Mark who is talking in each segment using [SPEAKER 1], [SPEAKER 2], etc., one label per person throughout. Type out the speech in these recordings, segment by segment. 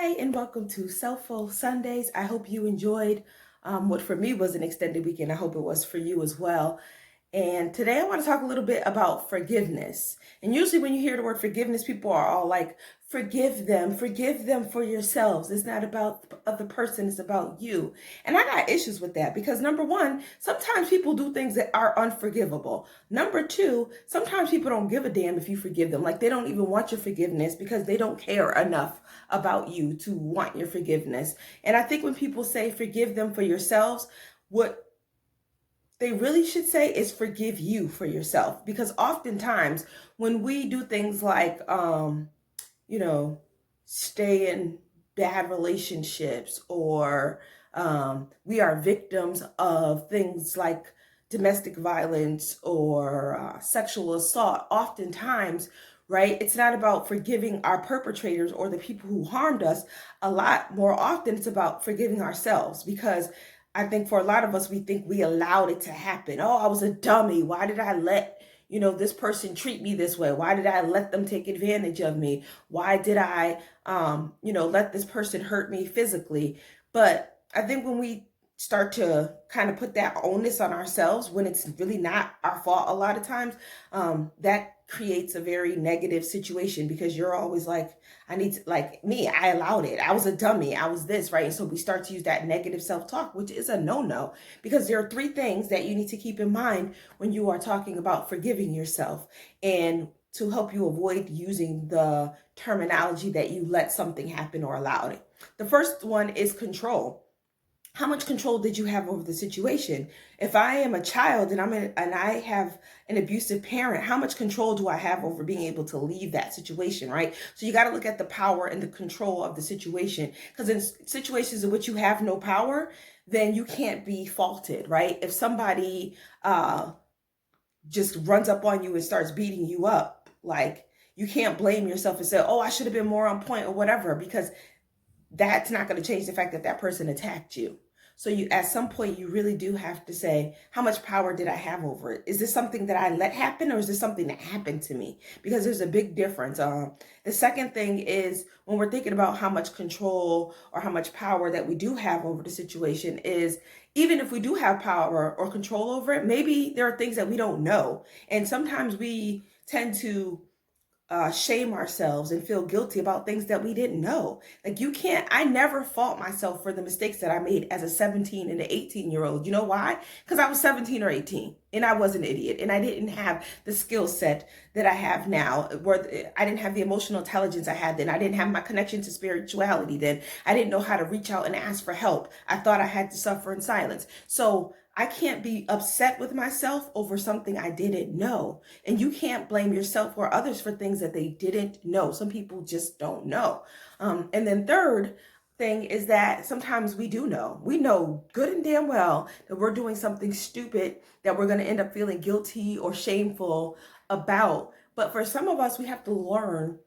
[SPEAKER 1] Hi, and welcome to Self-Full Sundays. I hope you enjoyed what for me was an extended weekend. I hope it was for you as well. And today I want to talk a little bit about forgiveness. And usually when you hear the word forgiveness, people are all like, forgive them for yourselves. It's not about the other person, it's about you. And I got issues with that because number one, sometimes people do things that are unforgivable. Number two, sometimes people don't give a damn if you forgive them. Like they don't even want your forgiveness because they don't care enough about you to want your forgiveness. And I think when people say forgive them for yourselves, what they really should say is forgive you for yourself, because oftentimes when we do things like you know stay in bad relationships, or we are victims of things like domestic violence or sexual assault, oftentimes, right, it's not about forgiving our perpetrators or the people who harmed us. A lot more often it's about forgiving ourselves, because I think for a lot of us, we think we allowed it to happen. Oh, I was a dummy. Why did I let, this person treat me this way? Why did I let them take advantage of me? Why did I, let this person hurt me physically? But I think when we start to kind of put that onus on ourselves when it's really not our fault a lot of times, that creates a very negative situation, because you're always like, I need to, like me, I allowed it. I was a dummy. I was this, right? And so we start to use that negative self-talk, which is a no-no, because there are three things that you need to keep in mind when you are talking about forgiving yourself, and to help you avoid using the terminology that you let something happen or allowed it. The first one is control. How much control did you have over the situation? If I am a child and I have an abusive parent, how much control do I have over being able to leave that situation, right? So you got to look at the power and the control of the situation, because in situations in which you have no power, then you can't be faulted, right? If somebody just runs up on you and starts beating you up, like, you can't blame yourself and say, oh, I should have been more on point or whatever, because that's not going to change the fact that that person attacked you. So you, at some point, you really do have to say, how much power did I have over it? Is this something that I let happen, or is this something that happened to me? Because there's a big difference. The second thing is, when we're thinking about how much control or how much power that we do have over the situation, is even if we do have power or control over it, maybe there are things that we don't know. And sometimes we tend to shame ourselves and feel guilty about things that we didn't know. Like, I never fault myself for the mistakes that I made as a 17 and an 18-year-old. You know why? Because I was 17 or 18 and I was an idiot, and I didn't have the skill set that I have now, where I didn't have the emotional intelligence I had then. I didn't have my connection to spirituality then. I didn't know how to reach out and ask for help. I thought I had to suffer in silence. So I can't be upset with myself over something I didn't know. And you can't blame yourself or others for things that they didn't know. Some people just don't know. And then third thing is that sometimes we do know. We know good and damn well that we're doing something stupid that we're going to end up feeling guilty or shameful about. But for some of us, we have to learn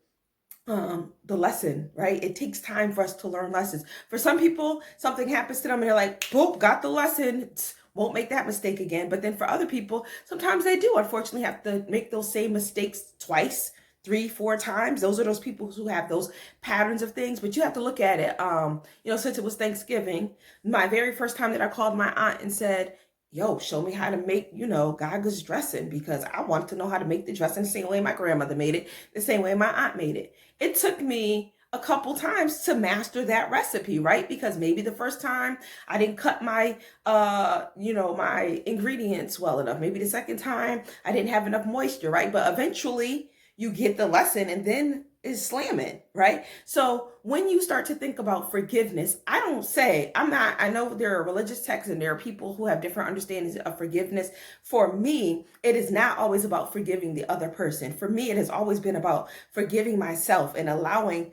[SPEAKER 1] the lesson, right? It takes time for us to learn lessons. For some people, something happens to them and they're like, boop, got the lesson. Won't make that mistake again. But then for other people, sometimes they do unfortunately have to make those same mistakes twice, 3, 4 times. Those are those people who have those patterns of things. But you have to look at it. Since it was Thanksgiving, my very first time that I called my aunt and said, yo, show me how to make, Gaga's dressing, because I wanted to know how to make the dressing the same way my grandmother made it, the same way my aunt made it. It took me a couple times to master that recipe, right? Because maybe the first time I didn't cut my, my ingredients well enough. Maybe the second time I didn't have enough moisture, right? But eventually you get the lesson, and then is slamming, right? So when you start to think about forgiveness, I know there are religious texts and there are people who have different understandings of forgiveness. For me, it is not always about forgiving the other person. For me, it has always been about forgiving myself and allowing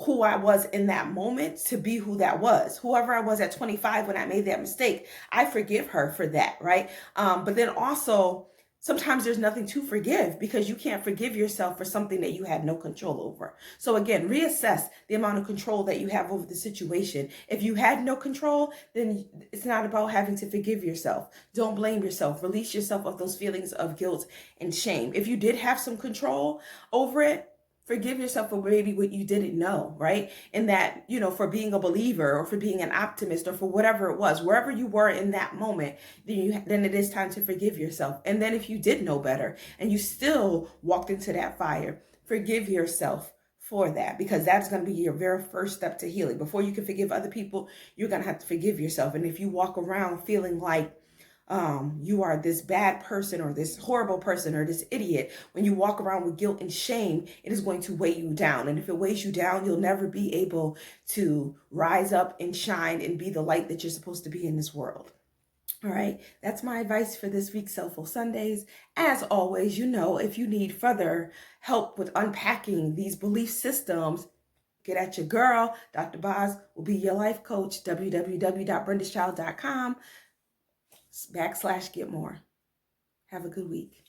[SPEAKER 1] who I was in that moment to be who that was. Whoever I was at 25 when I made that mistake, I forgive her for that, right? But then also, sometimes there's nothing to forgive, because you can't forgive yourself for something that you had no control over. So again, reassess the amount of control that you have over the situation. If you had no control, then it's not about having to forgive yourself. Don't blame yourself. Release yourself of those feelings of guilt and shame. If you did have some control over it, Forgive yourself for maybe what you didn't know, right? And that, for being a believer or for being an optimist or for whatever it was, wherever you were in that moment, then it is time to forgive yourself. And then if you did know better and you still walked into that fire, forgive yourself for that, because that's going to be your very first step to healing. Before you can forgive other people, you're going to have to forgive yourself. And if you walk around feeling like you are this bad person or this horrible person or this idiot, when you walk around with guilt and shame, it is going to weigh you down. And if it weighs you down, you'll never be able to rise up and shine and be the light that you're supposed to be in this world. All right, that's my advice for this week's Selfful Sundays. As always, if you need further help with unpacking these belief systems, get at your girl. Dr. Boz will be your life coach. www.brendaschild.com/get more. Have a good week.